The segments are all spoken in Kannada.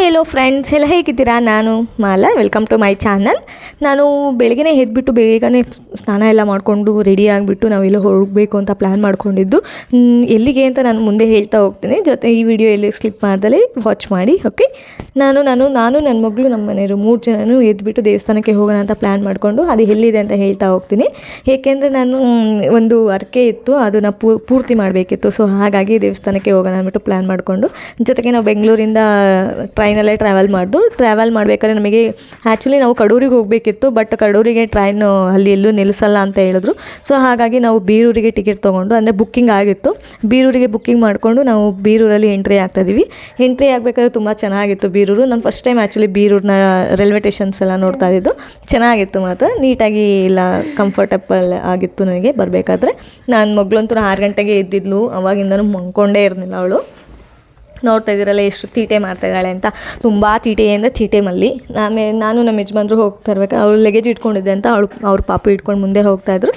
ಹೆಲೋ ಫ್ರೆಂಡ್ಸ್ ಎಲ್ಲ ಹೇಗಿದ್ದೀರಾ? ನಾನು Mala, welcome to my channel. ನಾನು ಬೆಳಗ್ಗೆ ಎದ್ಬಿಟ್ಟು ಬೇಗನೆ ಸ್ನಾನ ಎಲ್ಲ ಮಾಡಿಕೊಂಡು ರೆಡಿ ಆಗಿಬಿಟ್ಟು ನಾವೆಲ್ಲೋ ಹೋಗಬೇಕು ಅಂತ ಪ್ಲ್ಯಾನ್ ಮಾಡ್ಕೊಂಡಿದ್ದು. ಎಲ್ಲಿಗೆ ಅಂತ ನಾನು ಮುಂದೆ ಹೇಳ್ತಾ ಹೋಗ್ತೀನಿ. ಜೊತೆ ಈ ವಿಡಿಯೋ ಎಲ್ಲಿ ಸ್ಲಿಪ್ ಮಾಡ್ದಲೇ ವಾಚ್ ಮಾಡಿ. ಓಕೆ, ನಾನು ನನ್ನ ಮಗಳು, ನಮ್ಮ ಮನೆಯವರು 3 ಜನನು ಎದ್ಬಿಟ್ಟು ದೇವಸ್ಥಾನಕ್ಕೆ ಹೋಗೋಣ ಅಂತ ಪ್ಲ್ಯಾನ್ ಮಾಡಿಕೊಂಡು ಅದು ಎಲ್ಲಿದೆ ಅಂತ ಹೇಳ್ತಾ ಹೋಗ್ತೀನಿ. ಏಕೆಂದರೆ ನಾನು ಒಂದು ಅರ್ಕೆ ಇತ್ತು, ಅದನ್ನು ಪೂರ್ತಿ ಮಾಡಬೇಕಿತ್ತು. ಸೊ ಹಾಗಾಗಿ ದೇವಸ್ಥಾನಕ್ಕೆ ಹೋಗೋಣ ಅಂದ್ಬಿಟ್ಟು ಪ್ಲ್ಯಾನ್ ಮಾಡಿಕೊಂಡು, ಜೊತೆಗೆ ನಾವು ಬೆಂಗಳೂರಿಂದ ಟ್ರೈನಲ್ಲೇ ಟ್ರಾವೆಲ್ ಮಾಡಬೇಕಾದ್ರೆ ನಮಗೆ ಆ್ಯಕ್ಚುಲಿ ನಾವು ಕಡೂರಿಗೆ ಹೋಗಬೇಕಿತ್ತು. ಬಟ್ ಕಡೂರಿಗೆ ಟ್ರೈನು ಅಲ್ಲಿ ಎಲ್ಲೂ ನಿಲ್ಲಿಸಲ್ಲ ಅಂತ ಹೇಳಿದ್ರು. ಸೊ ಹಾಗಾಗಿ ನಾವು ಬೀರೂರಿಗೆ ಟಿಕೆಟ್ ತೊಗೊಂಡು, ಅಂದರೆ ಬುಕ್ಕಿಂಗ್ ಆಗಿತ್ತು, ಬೀರೂರಿಗೆ ಬುಕ್ಕಿಂಗ್ ಮಾಡಿಕೊಂಡು ನಾವು ಬೀರೂರಲ್ಲಿ ಎಂಟ್ರಿ ಆಗ್ತಾಯಿದ್ದೀವಿ. ಎಂಟ್ರಿ ಆಗಬೇಕಾದ್ರೆ ತುಂಬ ಚೆನ್ನಾಗಿತ್ತು ಬೀರೂರು. ನಾನು ಫಸ್ಟ್ ಟೈಮ್ ಆ್ಯಕ್ಚುಲಿ ಬೀರೂರಿನ ರೈಲ್ವೆ ಸ್ಟೇಷನ್ಸ್ ಎಲ್ಲ ನೋಡ್ತಾ ಇದ್ದು. ಚೆನ್ನಾಗಿತ್ತು ಮಾತ್ರ, ನೀಟಾಗಿ ಇಲ್ಲ, ಕಂಫರ್ಟಬಲ್ ಆಗಿತ್ತು ನನಗೆ ಬರಬೇಕಾದ್ರೆ. ನನ್ನ ಮಗಳಂತೂ 6 ಗಂಟೆಗೆ ಎದ್ದಿದ್ಲು. ಅವಾಗಿಂದನೂ ಮಲ್ಕೊಂಡೇ ಇರಲಿಲ್ಲ ಅವಳು. ನೋಡ್ತಾ ಇದ್ದೀರಲ್ಲ ಎಷ್ಟು ತೀಟೆ ಮಾಡ್ತಾಯಿದ್ದಾಳೆ ಅಂತ. ತುಂಬ ತೀಟೆ ಅಂದರೆ ತೀಟೆ ಮಲ್ಲಿ. ನಾನು ನಮ್ಮ ಯಜಮಾನ್ರು ಹೋಗ್ತಾ ಇರ್ಬೇಕು, ಅವ್ರು ಲಗೇಜ್ ಇಟ್ಕೊಂಡಿದ್ದೆ ಅಂತ ಅವ್ರ ಪಾಪು ಇಟ್ಕೊಂಡು ಮುಂದೆ ಹೋಗ್ತಾಯಿದ್ರು.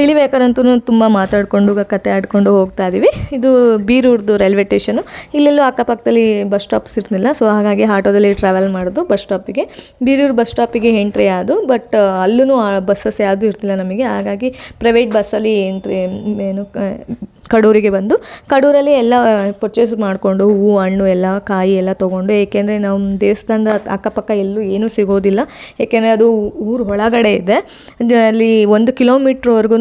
ಇಳಿಬೇಕಾರಂತೂ ತುಂಬ ಮಾತಾಡಿಕೊಂಡು ಕತೆ ಆಡ್ಕೊಂಡು ಹೋಗ್ತಾ ಇದ್ದೀವಿ. ಇದು ಬೀರೂರ್ದು ರೈಲ್ವೆ ಸ್ಟೇಷನು. ಇಲ್ಲೆಲ್ಲೂ ಅಕ್ಕಪಕ್ಕದಲ್ಲಿ ಬಸ್ ಸ್ಟಾಪ್ಸ್ ಇರ್ತಿಲ್ಲ. ಸೊ ಹಾಗಾಗಿ ಆಟೋದಲ್ಲಿ ಟ್ರಾವೆಲ್ ಮಾಡೋದು ಬಸ್ ಸ್ಟಾಪಿಗೆ. ಬೀರೂರು ಬಸ್ ಸ್ಟಾಪಿಗೆ ಎಂಟ್ರಿ ಆದು. ಬಟ್ ಅಲ್ಲೂ ಬಸ್ಸಸ್ ಯಾವುದೂ ಇರ್ತಿಲ್ಲ ನಮಗೆ. ಹಾಗಾಗಿ ಪ್ರೈವೇಟ್ ಬಸ್ಸಲ್ಲಿ ಎಂಟ್ರಿ ಕಡೂರಿಗೆ ಬಂದು, ಕಡೂರಲ್ಲಿ ಎಲ್ಲ ಪರ್ಚೇಸ್ ಮಾಡಿಕೊಂಡು ಹೂವು, ಹಣ್ಣು ಎಲ್ಲ, ಕಾಯಿ ಎಲ್ಲ ತೊಗೊಂಡು, ಏಕೆಂದರೆ ನಾವು ದೇವಸ್ಥಾನದ ಅಕ್ಕಪಕ್ಕ ಎಲ್ಲೂ ಏನೂ ಸಿಗೋದಿಲ್ಲ. ಏಕೆಂದರೆ ಅದು ಊರು ಒಳಗಡೆ ಇದೆ. ಅಲ್ಲಿ 1 ಕಿಲೋಮೀಟ್ರ್ವರೆಗೂ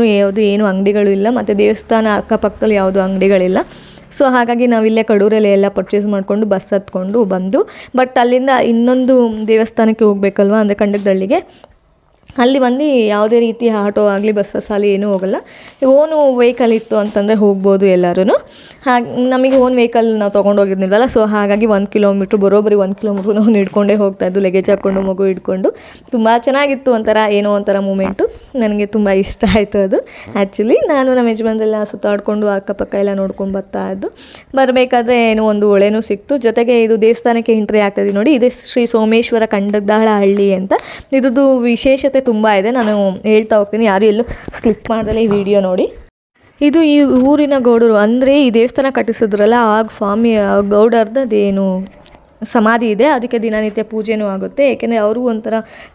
ಏನು ಅಂಗಡಿಗಳು ಇಲ್ಲ, ಮತ್ತು ದೇವಸ್ಥಾನ ಅಕ್ಕಪಕ್ಕದಲ್ಲಿ ಯಾವುದೂ ಅಂಗಡಿಗಳಿಲ್ಲ. ಸೊ ಹಾಗಾಗಿ ನಾವಿಲ್ಲೇ ಕಡೂರಲ್ಲಿ ಎಲ್ಲ ಪರ್ಚೇಸ್ ಮಾಡಿಕೊಂಡು ಬಸ್ ಹತ್ಕೊಂಡು ಬಂದು, ಬಟ್ ಅಲ್ಲಿಂದ ಇನ್ನೊಂದು ದೇವಸ್ಥಾನಕ್ಕೆ ಹೋಗಬೇಕಲ್ವ, ಅಂದರೆ ಕಂಡದಳ್ಳಿಗೆ. ಅಲ್ಲಿ ಬಂದು ಯಾವುದೇ ರೀತಿ ಆಟೋ ಆಗಲಿ ಬಸ್ಸಸ್ ಆಗಲಿ ಏನೂ ಹೋಗಲ್ಲ. ಓನು ವೆಹಿಕಲ್ ಇತ್ತು ಅಂತಂದರೆ ಹೋಗ್ಬೋದು ಎಲ್ಲರೂ. ಹಾಗೆ ನಮಗೆ ಓನ್ ವೆಹಿಕಲ್ ನಾವು ತೊಗೊಂಡೋಗಿರ್ನಿಲ್ವಲ್ಲ. ಸೊ ಹಾಗಾಗಿ 1 ಕಿಲೋಮೀಟ್ರ್, ಬರೋಬ್ಬರಿ 1 ಕಿಲೋಮೀಟ್ರ್ ನಾವು ಹಿಡ್ಕೊಂಡೇ ಹೋಗ್ತಾಯಿದ್ದು, ಲಗೇಜ್ ಹಾಕ್ಕೊಂಡು ಮಗು ಹಿಡ್ಕೊಂಡು. ತುಂಬ ಚೆನ್ನಾಗಿತ್ತು, ಏನೋ ಒಂಥರ ಮೂಮೆಂಟು. ನನಗೆ ತುಂಬ ಇಷ್ಟ ಆಯಿತು ಅದು. ಆ್ಯಕ್ಚುಲಿ ನಾನು ನಮ್ಮ ಯಜಮಾನ್ರೆಲ್ಲ ಸುತ್ತಾಡಿಕೊಂಡು ಅಕ್ಕಪಕ್ಕ ಎಲ್ಲ ನೋಡ್ಕೊಂಡು ಬರ್ತಾಯಿದ್ದು. ಬರಬೇಕಾದ್ರೆ ಏನೋ ಒಂದು ಹೊಳೆನೂ ಸಿಕ್ತು. ಜೊತೆಗೆ ಇದು ದೇವಸ್ಥಾನಕ್ಕೆ ಎಂಟ್ರಿ ಆಗ್ತಾಯಿದ್ದೀವಿ ನೋಡಿ. ಇದು ಶ್ರೀ ಸೋಮೇಶ್ವರ ಕಂಡದಹಳ್ಳಿ ಅಂತ. ಇದ್ರದ್ದು ವಿಶೇಷತೆ ತುಂಬ ಇದೆ, ನಾನು ಹೇಳ್ತಾ ಹೋಗ್ತೀನಿ. ಯಾರು ಎಲ್ಲೂ ಸ್ಲಿಪ್ ಮಾಡ್ದಲೇ ಈ ವಿಡಿಯೋ ನೋಡಿ. ಇದು ಈ ಊರಿನ ಗೌಡರು, ಅಂದರೆ ಈ ದೇವಸ್ಥಾನ ಕಟ್ಟಿಸಿದ್ರಲ್ಲ ಆಗ ಸ್ವಾಮಿ ಗೌಡರ್ದೇನು ಸಮಾಧಿ ಇದೆ. ಅದಕ್ಕೆ ದಿನನಿತ್ಯ ಪೂಜೆನೂ ಆಗುತ್ತೆ. ಏಕೆಂದರೆ ಅವರು ಒಂಥರ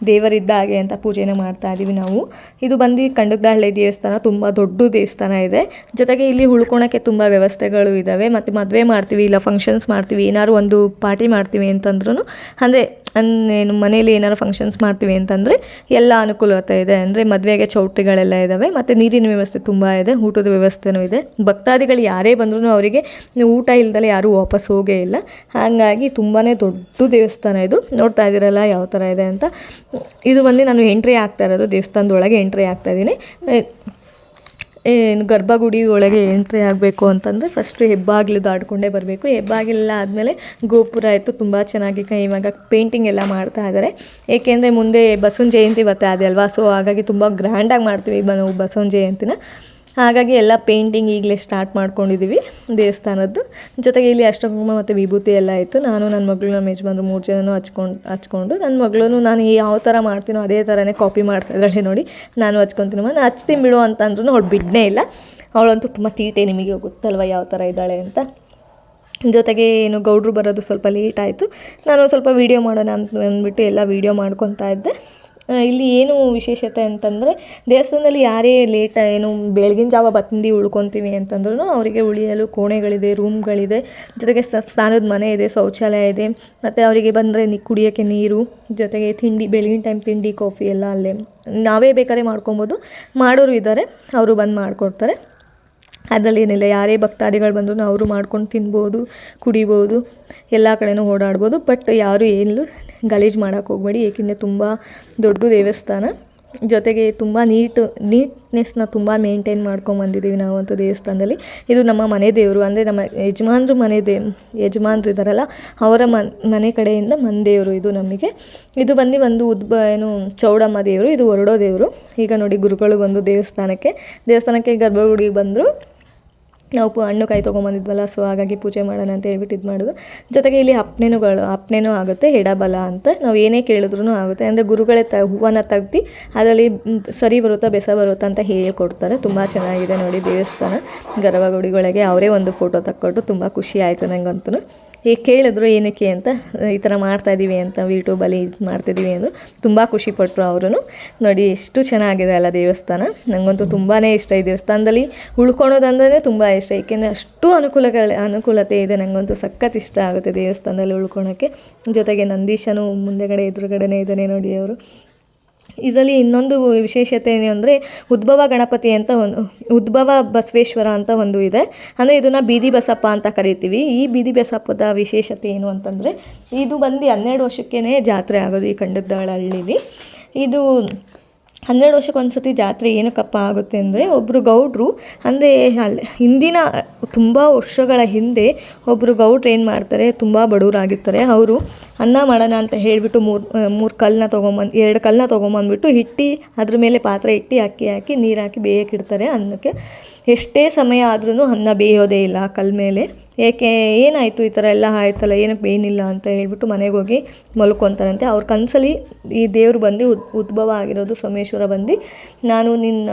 ದೇವರಿದ್ದ ಹಾಗೆ ಅಂತ ಪೂಜೆನೂ ಮಾಡ್ತಾ ಇದ್ದೀವಿ ನಾವು. ಇದು ಬಂದು ಕಂಡದಹಳ್ಳಿ ದೇವಸ್ಥಾನ, ತುಂಬ ದೊಡ್ಡ ದೇವಸ್ಥಾನ ಇದೆ. ಜೊತೆಗೆ ಇಲ್ಲಿ ಉಳ್ಕೊಳಕ್ಕೆ ತುಂಬ ವ್ಯವಸ್ಥೆಗಳು ಇದ್ದಾವೆ. ಮತ್ತು ಮದುವೆ ಮಾಡ್ತೀವಿ, ಇಲ್ಲ ಫಂಕ್ಷನ್ಸ್ ಮಾಡ್ತೀವಿ, ಏನಾದ್ರು ಒಂದು ಪಾರ್ಟಿ ಮಾಡ್ತೀವಿ ಅಂತಂದ್ರೂ, ಅಂದರೆ ಏನು ಮನೇಲಿ ಏನಾರು ಫಂಕ್ಷನ್ಸ್ ಮಾಡ್ತೀವಿ ಅಂತಂದರೆ ಎಲ್ಲ ಅನುಕೂಲತೆ ಇದೆ. ಅಂದರೆ ಮದುವೆಗೆ ಚೌಟ್ರಿಗಳೆಲ್ಲ ಇದ್ದಾವೆ, ಮತ್ತು ನೀರಿನ ವ್ಯವಸ್ಥೆ ತುಂಬ ಇದೆ, ಊಟದ ವ್ಯವಸ್ಥೆನೂ ಇದೆ. ಭಕ್ತಾದಿಗಳು ಯಾರೇ ಬಂದ್ರೂ ಅವರಿಗೆ ಊಟ ಇಲ್ದಲೆ ಯಾರೂ ವಾಪಸ್ ಹೋಗೇ ಇಲ್ಲ. ಹಾಗಾಗಿ ತುಂಬಾ ದೊಡ್ಡ ದೇವಸ್ಥಾನ ಇದು. ನೋಡ್ತಾ ಇದ್ದೀರಲ್ಲ ಯಾವ ಥರ ಇದೆ ಅಂತ. ಇದು ಬಂದು ನಾನು ಎಂಟ್ರಿ ಆಗ್ತಾ ಇರೋದು, ದೇವಸ್ಥಾನದೊಳಗೆ ಎಂಟ್ರಿ ಆಗ್ತಾಯಿದ್ದೀನಿ. ಗರ್ಭಗುಡಿ ಒಳಗೆ ಎಂಟ್ರಿ ಆಗಬೇಕು ಅಂತಂದರೆ ಫಸ್ಟು ಹೆಬ್ಬಾಗಿಲು ದಾಟ್ಕೊಂಡೇ ಬರಬೇಕು. ಹೆಬ್ಬಾಗಿಲೆಲ್ಲ ಆದಮೇಲೆ ಗೋಪುರ ಇತ್ತು, ತುಂಬ ಚೆನ್ನಾಗಿ ಇವಾಗ ಪೇಂಟಿಂಗ್ ಎಲ್ಲ ಮಾಡ್ತಾ ಇದ್ದಾರೆ. ಏಕೆಂದರೆ ಮುಂದೆ ಬಸವನ ಜಯಂತಿ ಬರ್ತಾ ಇದೆ ಅಲ್ವಾ. ಸೊ ಹಾಗಾಗಿ ತುಂಬ ಗ್ರ್ಯಾಂಡಾಗಿ ಮಾಡ್ತೀವಿ ನಾವು ಬಸವನ ಜಯಂತಿನ. ಹಾಗಾಗಿ ಎಲ್ಲ ಪೇಂಟಿಂಗ್ ಈಗಲೇ ಸ್ಟಾರ್ಟ್ ಮಾಡ್ಕೊಂಡಿದ್ದೀವಿ ದೇವಸ್ಥಾನದ್ದು. ಜೊತೆಗೆ ಇಲ್ಲಿ ಅಷ್ಟಕುಂಕುಮ ಮತ್ತು ವಿಭೂತಿ ಎಲ್ಲ ಇತ್ತು. ನಾನು, ನನ್ನ ಮಗಳು, ನಮ್ಮ ಯಜಮಾನ್ರು 3 ಜನನೂ ಹಚ್ಕೊಂಡು ನನ್ನ ಮಗಳೂ ನಾನು ಯಾವ ಥರ ಮಾಡ್ತೀನೋ ಅದೇ ಥರನೇ ಕಾಪಿ ಮಾಡ್ತಾಯಿದ್ದಾಳೆ ನೋಡಿ. ನಾನು ಹಚ್ಕೊತೀನಿ, ನಾನು ಹಚ್ತೀನಿ ಬಿಡು ಅಂತಂದ್ರೂ ಅವಳು ಬಿಡನೇ ಇಲ್ಲ. ಅವಳಂತೂ ತುಂಬ ತೀಟೆ, ನಿಮಗೆ ಗೊತ್ತಲ್ವ ಯಾವ ಥರ ಇದ್ದಾಳೆ ಅಂತ. ಜೊತೆಗೆ ಏನು ಗೌಡ್ರು ಬರೋದು ಸ್ವಲ್ಪ ಲೇಟ್ ಆಯಿತು. ನಾನು ಸ್ವಲ್ಪ ವೀಡಿಯೋ ಮಾಡೋಣ ಅಂತ ಅಂದ್ಬಿಟ್ಟು ಎಲ್ಲ ವೀಡಿಯೋ ಮಾಡ್ಕೊತಾ ಇದ್ದೆ. ಇಲ್ಲಿ ಏನು ವಿಶೇಷತೆ ಅಂತಂದರೆ, ದೇವಸ್ಥಾನದಲ್ಲಿ ಯಾರೇ ಏನು ಬೆಳಗಿನ ಜಾವ ಬಂದು ಉಳ್ಕೊತೀವಿ ಅಂತಂದ್ರೂ ಅವರಿಗೆ ಉಳಿಯಲು ಕೋಣೆಗಳಿದೆ, ರೂಮ್ಗಳಿದೆ. ಜೊತೆಗೆ ಸ್ನಾನದ ಮನೆ ಇದೆ, ಶೌಚಾಲಯ ಇದೆ. ಮತ್ತು ಅವರಿಗೆ ಬಂದರೆ ಕುಡಿಯೋಕ್ಕೆ ನೀರು, ಜೊತೆಗೆ ತಿಂಡಿ, ಬೆಳಗಿನ ಟೈಮ್ ತಿಂಡಿ, ಕಾಫಿ ಎಲ್ಲ ಅಲ್ಲೇ ನಾವೇ ಬೇಕಾದ್ರೆ ಮಾಡ್ಕೊಬೋದು. ಮಾಡೋರು ಇದ್ದಾರೆ, ಅವರು ಬಂದು ಮಾಡಿಕೊಡ್ತಾರೆ. ಅದರಲ್ಲಿ ಏನಿಲ್ಲ, ಯಾರೇ ಭಕ್ತಾದಿಗಳು ಬಂದರೂ ಅವರು ಮಾಡ್ಕೊಂಡು ತಿನ್ಬೋದು, ಕುಡಿಬೋದು, ಎಲ್ಲ ಕಡೆನೂ ಓಡಾಡ್ಬೋದು. ಬಟ್ ಯಾರು ಏನು ಗಲೀಜು ಮಾಡೋಕ್ಕೆ ಹೋಗಬೇಡಿ, ಏಕೆಂದರೆ ತುಂಬ ದೊಡ್ಡ ದೇವಸ್ಥಾನ. ಜೊತೆಗೆ ತುಂಬ ನೀಟ್ನೆಸ್ನ ತುಂಬ ಮೇಂಟೈನ್ ಮಾಡ್ಕೊಂಬಂದಿದ್ದೀವಿ ನಾವಂತೂ ದೇವಸ್ಥಾನದಲ್ಲಿ. ಇದು ನಮ್ಮ ಮನೆ ದೇವರು, ಅಂದರೆ ನಮ್ಮ ಯಜಮಾನ್ರು ಯಜಮಾನ್ರು ಇದ್ದಾರಲ್ಲ ಅವರ ಮನೆ ಕಡೆಯಿಂದ ಮನೆ ದೇವರು ಇದು ನಮಗೆ. ಇದು ಬಂದು ಏನು ಚೌಡಮ್ಮ ದೇವರು, ಇದು ಹೊರಡೋ ದೇವರು. ಈಗ ನೋಡಿ ಗುರುಗಳು ಬಂದು ದೇವಸ್ಥಾನಕ್ಕೆ ಗರ್ಭಗುಡಿಗೆ ಬಂದರು. ನಾವು ಹಣ್ಣು ಕಾಯಿ ತೊಗೊಂಬಂದಿದ್ವಲ್ಲ. ಸೊ ಹಾಗಾಗಿ ಪೂಜೆ ಮಾಡೋಣ ಅಂತ ಹೇಳ್ಬಿಟ್ಟು ಇದು ಮಾಡೋದು. ಜೊತೆಗೆ ಇಲ್ಲಿ ಹಪ್ಪಣೆನೂ ಆಗುತ್ತೆ, ಎಡಬಲ ಅಂತ ನಾವು ಏನೇ ಕೇಳಿದ್ರೂ ಆಗುತ್ತೆ. ಅಂದರೆ ಗುರುಗಳೇ ಹೂವನ್ನ ತೆಗ್ದು ಅದರಲ್ಲಿ ಸರಿ ಬರುತ್ತಾ ಬೆಸ ಬರುತ್ತಾ ಅಂತ ಹೇಳ್ಕೊಡ್ತಾರೆ. ತುಂಬ ಚೆನ್ನಾಗಿದೆ ನೋಡಿ ದೇವಸ್ಥಾನ. ಗರ್ಭಗುಡಿಗಳಿಗೆ ಅವರೇ ಒಂದು ಫೋಟೋ ತಕ್ಕೊಟ್ಟು ತುಂಬ ಖುಷಿ ಆಯಿತು ನನಗಂತೂ. ಕೇಳಿದ್ರು ಏನಕ್ಕೆ ಅಂತ, ಈ ಥರ ಮಾಡ್ತಾಯಿದ್ದೀವಿ ಅಂತ ಯೂಟ್ಯೂಬಲ್ಲಿ ಇದು ಮಾಡ್ತಾಯಿದ್ದೀವಿ ಎಂದು ತುಂಬ ಖುಷಿಪಟ್ಟರು ಅವರು. ನೋಡಿ ಎಷ್ಟು ಚೆನ್ನಾಗಿದೆ ಅಲ್ಲ ದೇವಸ್ಥಾನ. ನನಗಂತೂ ತುಂಬಾ ಇಷ್ಟ. ಈ ದೇವಸ್ಥಾನದಲ್ಲಿ ಉಳ್ಕೊಳೋದಂದ್ರೆ ತುಂಬ ಇಷ್ಟ, ಏಕೆಂದರೆ ಅಷ್ಟು ಅನುಕೂಲತೆ ಇದೆ. ನನಗಂತೂ ಸಖತ್ ಇಷ್ಟ ಆಗುತ್ತೆ ದೇವಸ್ಥಾನದಲ್ಲಿ ಉಳ್ಕೊಳೋಕ್ಕೆ. ಜೊತೆಗೆ ನಂದೀಶನು ಮುಂದೆಗಡೆ ಎದುರುಗಡೆನೇ ಇದ್ದಾನೆ ನೋಡಿ ಅವರು. ಇದರಲ್ಲಿ ಇನ್ನೊಂದು ವಿಶೇಷತೆ ಏನು ಅಂದರೆ ಉದ್ಭವ ಗಣಪತಿ ಅಂತ ಉದ್ಭವ ಬಸವೇಶ್ವರ ಅಂತ ಒಂದು ಇದೆ. ಅಂದರೆ ಇದನ್ನು ಬೀದಿ ಬಸಪ್ಪ ಅಂತ ಕರಿತೀವಿ. ಈ ಬೀದಿ ಬಸಪ್ಪದ ವಿಶೇಷತೆ ಏನು ಅಂತಂದರೆ ಇದು ಬಂದು 12 ವರ್ಷಕ್ಕೇ ಜಾತ್ರೆ ಆಗೋದು ಈ ಕಂಡದ್ದಾಳ ಹಳ್ಳೀಲಿ. ಇದು 12 ವರ್ಷಕ್ಕೊಂದ್ಸತಿ ಜಾತ್ರೆ ಏನಕ್ಕಪ್ಪ ಆಗುತ್ತೆ ಅಂದರೆ ಒಬ್ಬರು ಗೌಡ್ರು, ಅಂದರೆ ಹಿಂದಿನ ತುಂಬ ವರ್ಷಗಳ ಹಿಂದೆ ಒಬ್ಬರು ಗೌಡ್ರು ಏನು ಮಾಡ್ತಾರೆ, ತುಂಬ ಬಡವರಾಗಿರ್ತಾರೆ. ಅವರು ಅನ್ನ ಮಾಡೋಣ ಅಂತ ಹೇಳಿಬಿಟ್ಟು 2 ಕಲ್ಲನ್ನ ತೊಗೊಂಬಂದ್ಬಿಟ್ಟು ಇಟ್ಟು ಅದ್ರ ಮೇಲೆ ಪಾತ್ರೆ ಇಟ್ಟು ಅಕ್ಕಿ ಹಾಕಿ ನೀರು ಹಾಕಿ ಬೇಯಕ್ಕಿಡ್ತಾರೆ. ಅನ್ನಕ್ಕೆ ಎಷ್ಟೇ ಸಮಯ ಆದ್ರೂ ಅನ್ನ ಬೇಯೋದೇ ಇಲ್ಲ ಆ ಕಲ್ಲ ಮೇಲೆ. ಏನಾಯಿತು ಈ ಥರ ಎಲ್ಲ ಆಯ್ತಲ್ಲ, ಏನಕ್ಕೆ ಬೇಯಲಿಲ್ಲ ಅಂತ ಹೇಳ್ಬಿಟ್ಟು ಮನೆಗೆ ಹೋಗಿ ಮಲ್ಕೊತಾರಂತೆ. ಅವ್ರ ಕನಸಲ್ಲಿ ಈ ದೇವರು ಬಂದು ಉದ್ಭವ ಆಗಿರೋದು ಸೋಮೇಶ್ವರ ಬಂದು, ನಾನು ನಿನ್ನ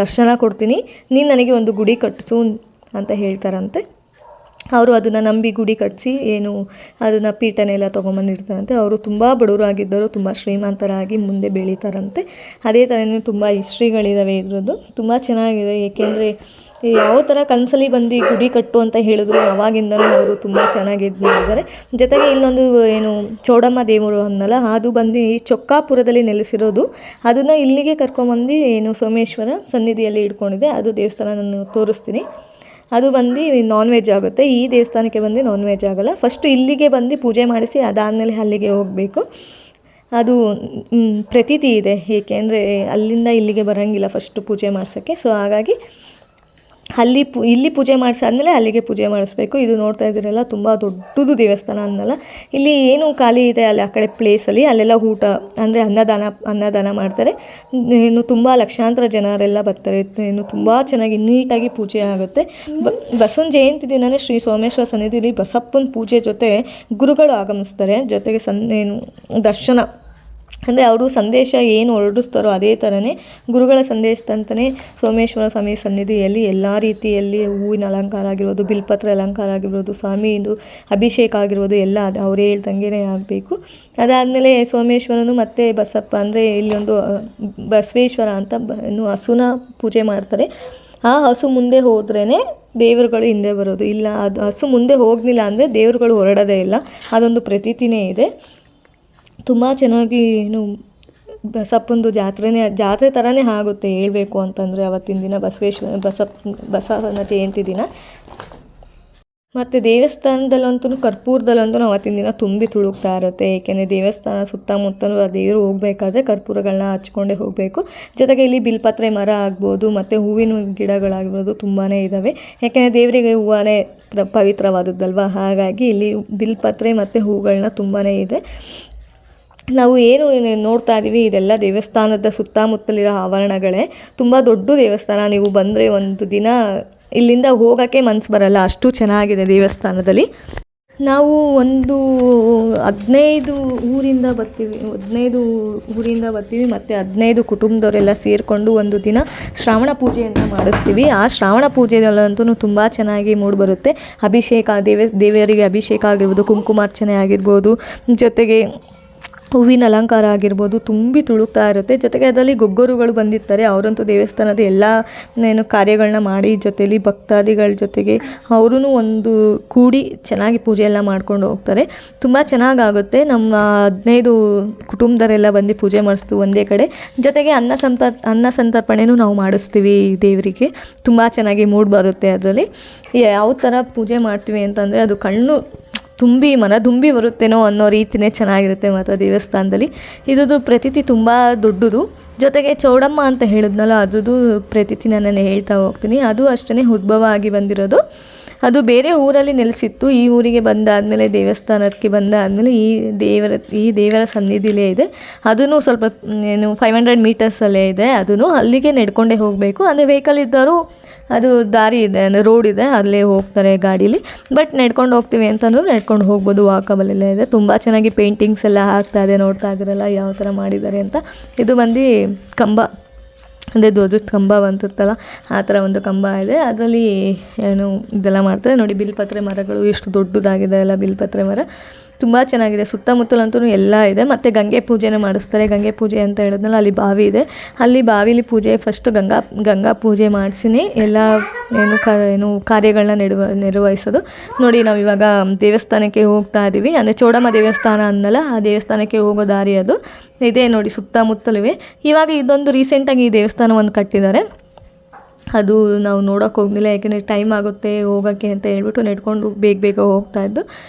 ದರ್ಶನ ಕೊಡ್ತೀನಿ, ನೀನು ನನಗೆ ಒಂದು ಗುಡಿ ಕಟ್ಟಿಸು ಅಂತ ಹೇಳ್ತಾರಂತೆ. ಅವರು ಅದನ್ನು ನಂಬಿ ಗುಡಿ ಕಟ್ಟಿಸಿ ಅದನ್ನು ಪೀಠನೆಲ್ಲ ತೊಗೊಂಬಂದಿರ್ತಾರಂತೆ. ಅವರು ತುಂಬ ಬಡವರಾಗಿದ್ದರು, ತುಂಬ ಶ್ರೀಮಂತರಾಗಿ ಮುಂದೆ ಬೆಳೀತಾರಂತೆ. ಅದೇ ಥರನೇ ತುಂಬ ಹಿಸ್ಟ್ರಿಗಳಿದ್ದಾವೆ ಇದ್ರದ್ದು, ತುಂಬ ಚೆನ್ನಾಗಿದೆ. ಏಕೆಂದರೆ ಯಾವ ಥರ ಕನಸಲ್ಲಿ ಬಂದು ಗುಡಿ ಕಟ್ಟು ಅಂತ ಹೇಳಿದ್ರು ಅವಾಗಿಂದನೂ ಅವರು ತುಂಬ ಚೆನ್ನಾಗಿ ಇದು ಮಾಡಿದ್ದಾರೆ. ಜೊತೆಗೆ ಇಲ್ಲೊಂದು ಚೌಡಮ್ಮ ದೇವರು ಅನ್ನಲ್ಲ, ಅದು ಬಂದು ಚೊಕ್ಕಾಪುರದಲ್ಲಿ ನೆಲೆಸಿರೋದು. ಅದನ್ನು ಇಲ್ಲಿಗೆ ಕರ್ಕೊಂಬಂದು ಸೋಮೇಶ್ವರ ಸನ್ನಿಧಿಯಲ್ಲಿ ಇಟ್ಕೊಂಡಿದೆ. ಅದು ದೇವಸ್ಥಾನ ನಾನು ತೋರಿಸ್ತೀನಿ. ಅದು ಬಂದು ನಾನ್ ವೆಜ್ ಆಗುತ್ತೆ. ಈ ದೇವಸ್ಥಾನಕ್ಕೆ ಬಂದು ನಾನ್ ವೆಜ್ ಆಗೋಲ್ಲ. ಫಸ್ಟು ಇಲ್ಲಿಗೆ ಬಂದು ಪೂಜೆ ಮಾಡಿಸಿ ಅದಾದಮೇಲೆ ಅಲ್ಲಿಗೆ ಹೋಗಬೇಕು. ಅದು ಪ್ರತೀತಿ ಇದೆ, ಏಕೆಂದರೆ ಅಲ್ಲಿಂದ ಇಲ್ಲಿಗೆ ಬರೋಂಗಿಲ್ಲ ಫಸ್ಟು ಪೂಜೆ ಮಾಡ್ಸೋಕ್ಕೆ. ಸೊ ಹಾಗಾಗಿ ಇಲ್ಲಿ ಪೂಜೆ ಮಾಡಿಸಾದ್ಮೇಲೆ ಅಲ್ಲಿಗೆ ಪೂಜೆ ಮಾಡಿಸ್ಬೇಕು. ಇದು ನೋಡ್ತಾ ಇದ್ದೀರಲ್ಲ, ತುಂಬ ದೊಡ್ಡದು ದೇವಸ್ಥಾನ ಅನ್ನಲ್ಲ. ಇಲ್ಲಿ ಏನು ಖಾಲಿ ಇದೆ ಅಲ್ಲಿ ಆ ಕಡೆ ಪ್ಲೇಸಲ್ಲಿ ಅಲ್ಲೆಲ್ಲ ಊಟ ಅಂದರೆ ಅನ್ನದಾನ ಮಾಡ್ತಾರೆ. ತುಂಬ ಲಕ್ಷಾಂತರ ಜನರೆಲ್ಲ ಬರ್ತಾರೆ. ತುಂಬ ಚೆನ್ನಾಗಿ ನೀಟಾಗಿ ಪೂಜೆ ಆಗುತ್ತೆ. ಬಸವನ ಜಯಂತಿ ದಿನವೇ ಶ್ರೀ ಸೋಮೇಶ್ವರ ಸನ್ನಿಧಿಯಲ್ಲಿ ಬಸಪ್ಪನ ಪೂಜೆ ಜೊತೆ ಗುರುಗಳು ಆಗಮಿಸ್ತಾರೆ. ಜೊತೆಗೆ ದರ್ಶನ ಅಂದರೆ ಅವರು ಸಂದೇಶ ಏನು ಹೊರಡಿಸ್ತಾರೋ ಅದೇ ಥರನೇ ಗುರುಗಳ ಸಂದೇಶದಂತಲೇ ಸೋಮೇಶ್ವರ ಸ್ವಾಮಿ ಸನ್ನಿಧಿಯಲ್ಲಿ ಎಲ್ಲ ರೀತಿಯಲ್ಲಿ ಹೂವಿನ ಅಲಂಕಾರ ಆಗಿರ್ಬೋದು, ಬಿಲ್ಪತ್ರ ಅಲಂಕಾರ ಆಗಿರ್ಬೋದು, ಸ್ವಾಮಿದು ಅಭಿಷೇಕ ಆಗಿರ್ಬೋದು ಎಲ್ಲ ಅದು ಅವರೇ ಹೇಳ್ದಂಗೆ ಆಗಬೇಕು. ಅದಾದಮೇಲೆ ಸೋಮೇಶ್ವರನು ಮತ್ತು ಬಸಪ್ಪ ಅಂದರೆ ಇಲ್ಲೊಂದು ಬಸವೇಶ್ವರ ಅಂತ ಹಸುನ ಪೂಜೆ ಮಾಡ್ತಾರೆ. ಆ ಹಸು ಮುಂದೆ ಹೋದ್ರೇ ದೇವರುಗಳು ಹಿಂದೆ ಬರೋದು. ಇಲ್ಲ ಅದು ಹಸು ಮುಂದೆ ಹೋಗಲಿಲ್ಲ ಅಂದರೆ ದೇವರುಗಳು ಹೊರಡೋದೇ ಇಲ್ಲ. ಅದೊಂದು ಪ್ರತೀತಿನೇ ಇದೆ. ತುಂಬ ಚೆನ್ನಾಗಿ ಬಸಪ್ಪಂದು ಜಾತ್ರೆ ಥರನೇ ಆಗುತ್ತೆ ಹೇಳಬೇಕು ಅಂತಂದರೆ ಅವತ್ತಿನ ದಿನ ಬಸವನ ಜಯಂತಿ ದಿನ. ಮತ್ತು ದೇವಸ್ಥಾನದಲ್ಲಂತೂ ಕರ್ಪೂರದಲ್ಲಂತೂ ಅವತ್ತಿನ ದಿನ ತುಂಬಿ ತುಳುಕ್ತಾ ಇರುತ್ತೆ. ಏಕೆಂದರೆ ದೇವಸ್ಥಾನ ಸುತ್ತಮುತ್ತಲೂ ಆ ದೇವರು ಹೋಗಬೇಕಾದ್ರೆ ಕರ್ಪೂರಗಳನ್ನ ಹಚ್ಕೊಂಡೇ ಹೋಗಬೇಕು. ಜೊತೆಗೆ ಇಲ್ಲಿ ಬಿಲ್ಪತ್ರೆ ಮರ ಆಗ್ಬೋದು ಮತ್ತು ಹೂವಿನ ಗಿಡಗಳಾಗಿರ್ಬೋದು ತುಂಬಾ ಇದ್ದಾವೆ. ಯಾಕೆಂದರೆ ದೇವರಿಗೆ ಹೂವೇ ಪವಿತ್ರವಾದದ್ದಲ್ವ, ಹಾಗಾಗಿ ಇಲ್ಲಿ ಬಿಲ್ಪತ್ರೆ ಮತ್ತು ಹೂಗಳನ್ನ ತುಂಬಾ ಇದೆ. ನಾವು ನೋಡ್ತಾ ಇದ್ದೀವಿ ಇದೆಲ್ಲ ದೇವಸ್ಥಾನದ ಸುತ್ತಮುತ್ತಲಿರೋ ಆವರಣಗಳೇ. ತುಂಬ ದೊಡ್ಡ ದೇವಸ್ಥಾನ. ನೀವು ಬಂದರೆ ಒಂದು ದಿನ ಇಲ್ಲಿಂದ ಹೋಗೋಕ್ಕೆ ಮನಸ್ಸು ಬರಲ್ಲ, ಅಷ್ಟು ಚೆನ್ನಾಗಿದೆ ದೇವಸ್ಥಾನದಲ್ಲಿ. ನಾವು ಒಂದು 15 ಊರಿಂದ ಬರ್ತೀವಿ ಮತ್ತು 15 ಕುಟುಂಬದವರೆಲ್ಲ ಸೇರಿಕೊಂಡು ಒಂದು ದಿನ ಶ್ರಾವಣ ಪೂಜೆಯನ್ನು ಮಾಡಿಸ್ತೀವಿ. ಆ ಶ್ರಾವಣ ಪೂಜೆಯಲ್ಲಂತೂ ತುಂಬ ಚೆನ್ನಾಗಿ ಮೂಡಿಬರುತ್ತೆ. ಅಭಿಷೇಕ ದೇವರಿಗೆ ಅಭಿಷೇಕ ಆಗಿರ್ಬೋದು, ಕುಂಕುಮಾರ್ಚನೆ ಆಗಿರ್ಬೋದು, ಜೊತೆಗೆ ಹೂವಿನ ಅಲಂಕಾರ ಆಗಿರ್ಬೋದು ತುಂಬಿ ತುಳುಕ್ತಾ ಇರುತ್ತೆ. ಜೊತೆಗೆ ಅದರಲ್ಲಿ ಗೊಗ್ಗರುಗಳು ಬಂದಿರ್ತಾರೆ. ಅವರಂತೂ ದೇವಸ್ಥಾನದ ಎಲ್ಲ ಕಾರ್ಯಗಳನ್ನ ಮಾಡಿ ಜೊತೆಲಿ ಭಕ್ತಾದಿಗಳ ಜೊತೆಗೆ ಅವರೂ ಒಂದು ಕೂಡಿ ಚೆನ್ನಾಗಿ ಪೂಜೆ ಎಲ್ಲ ಮಾಡ್ಕೊಂಡು ಹೋಗ್ತಾರೆ. ತುಂಬ ಚೆನ್ನಾಗಾಗುತ್ತೆ. ನಮ್ಮ 15 ಕುಟುಂಬದವರೆಲ್ಲ ಬಂದು ಪೂಜೆ ಮಾಡಿಸ್ತು ಒಂದೇ ಕಡೆ. ಜೊತೆಗೆ ಅನ್ನ ಸಂತರ್ಪಣೆನೂ ನಾವು ಮಾಡಿಸ್ತೀವಿ ದೇವರಿಗೆ. ತುಂಬ ಚೆನ್ನಾಗಿ ಮೂಡ್ ಬರುತ್ತೆ. ಅದರಲ್ಲಿ ಯಾವ ಥರ ಪೂಜೆ ಮಾಡ್ತೀವಿ ಅಂತಂದರೆ ಅದು ಕಣ್ಣು ಮನ ತುಂಬಿ ಬರುತ್ತೇನೋ ಅನ್ನೋ ರೀತಿಯೇ ಚೆನ್ನಾಗಿರುತ್ತೆ ಮಾತ್ರ ದೇವಸ್ಥಾನದಲ್ಲಿ. ಇದ್ರದ್ದು ಪ್ರತೀತಿ ತುಂಬ ದೊಡ್ಡದು. ಜೊತೆಗೆ ಚೌಡಮ್ಮ ಅಂತ ಹೇಳಿದ್ನಲ್ಲ, ಅದ್ರದ್ದು ಪ್ರತೀತಿ ನಾನು ಹೇಳ್ತಾ ಹೋಗ್ತೀನಿ. ಅದು ಅಷ್ಟೇ ಉದ್ಭವ ಆಗಿ ಬಂದಿರೋದು. ಅದು ಬೇರೆ ಊರಲ್ಲಿ ನೆಲೆಸಿತ್ತು. ಈ ಊರಿಗೆ ಬಂದಾದಮೇಲೆ ದೇವಸ್ಥಾನಕ್ಕೆ ಬಂದಾದಮೇಲೆ ಈ ದೇವರ ಸನ್ನಿಧಿಲೇ ಇದೆ. ಅದೂ ಸ್ವಲ್ಪ 500 ಮೀಟರ್ಸಲ್ಲೇ ಇದೆ. ಅದೂ ಅಲ್ಲಿಗೆ ನಡ್ಕೊಂಡೇ ಹೋಗಬೇಕು. ಅಂದರೆ ವೆಹಿಕಲ್ ಇದ್ದವರು ಅದು ದಾರಿ ಇದೆ, ಅಂದರೆ ರೋಡ್ ಇದೆ, ಅಲ್ಲೇ ಹೋಗ್ತಾರೆ ಗಾಡೀಲಿ. ಬಟ್ ನಡ್ಕೊಂಡು ಹೋಗ್ತೀವಿ ಅಂತಂದ್ರೂ ನಡ್ಕೊಂಡು ಹೋಗ್ಬೋದು, ವಾಕಬಲ್ ಎಲ್ಲ ಇದೆ. ತುಂಬ ಚೆನ್ನಾಗಿ ಪೇಂಟಿಂಗ್ಸ್ ಎಲ್ಲ ಆಗ್ತಾ ಇದೆ. ನೋಡ್ತಾ ಇದ್ದೀರಲ್ಲ ಯಾವ ಥರ ಮಾಡಿದ್ದಾರೆ ಅಂತ. ಇದು ಬಂದು ಕಂಬ ಅಂದರೆ ಧ್ವಜದ ಕಂಬ ಬಂತಿರ್ತಲ್ಲ ಆ ಥರ ಒಂದು ಕಂಬ ಇದೆ. ಅದರಲ್ಲಿ ಏನು ಇದೆಲ್ಲ ಮಾಡ್ತಾರೆ ನೋಡಿ. ಬಿಲ್ಪತ್ರೆ ಮರಗಳು ಎಷ್ಟು ದೊಡ್ಡದಾಗಿದೆ ಅಲ್ಲ ಬಿಲ್ಪತ್ರೆ ಮರ, ತುಂಬ ಚೆನ್ನಾಗಿದೆ. ಸುತ್ತಮುತ್ತಲಂತೂ ಎಲ್ಲ ಇದೆ. ಮತ್ತು ಗಂಗೆ ಪೂಜೆನೂ ಮಾಡಿಸ್ತಾರೆ. ಗಂಗೆ ಪೂಜೆ ಅಂತ ಹೇಳಿದ್ನಲ್ಲ, ಅಲ್ಲಿ ಬಾವಿ ಇದೆ. ಅಲ್ಲಿ ಬಾವಿಲಿ ಪೂಜೆ ಫಸ್ಟು ಗಂಗಾ ಪೂಜೆ ಮಾಡಿಸಿನೇ ಎಲ್ಲ ಏನು ಕಾರ್ಯಗಳನ್ನ ನಿರ್ವಹಿಸೋದು. ನೋಡಿ ನಾವು ಇವಾಗ ದೇವಸ್ಥಾನಕ್ಕೆ ಹೋಗ್ತಾ ಇದ್ದೀವಿ. ಅಂದರೆ ಚೌಡಮ್ಮ ದೇವಸ್ಥಾನ ಅನ್ನಲ್ಲ, ಆ ದೇವಸ್ಥಾನಕ್ಕೆ ಹೋಗೋ ದಾರಿ ಅದು ಇದೆ ನೋಡಿ. ಸುತ್ತಮುತ್ತಲೂ ಇವಾಗ ಇದೊಂದು ರೀಸೆಂಟಾಗಿ ಈ ದೇವಸ್ಥಾನ ಒಂದು ಕಟ್ಟಿದ್ದಾರೆ. ಅದು ನಾವು ನೋಡೋಕೆ ಹೋಗಲಿಲ್ಲ, ಯಾಕೆಂದರೆ ಟೈಮ್ ಆಗುತ್ತೆ ಹೋಗೋಕ್ಕೆ ಅಂತ ಹೇಳ್ಬಿಟ್ಟು ನೆಡ್ಕೊಂಡು ಬೇಗ ಹೋಗ್ತಾಯಿದ್ದು.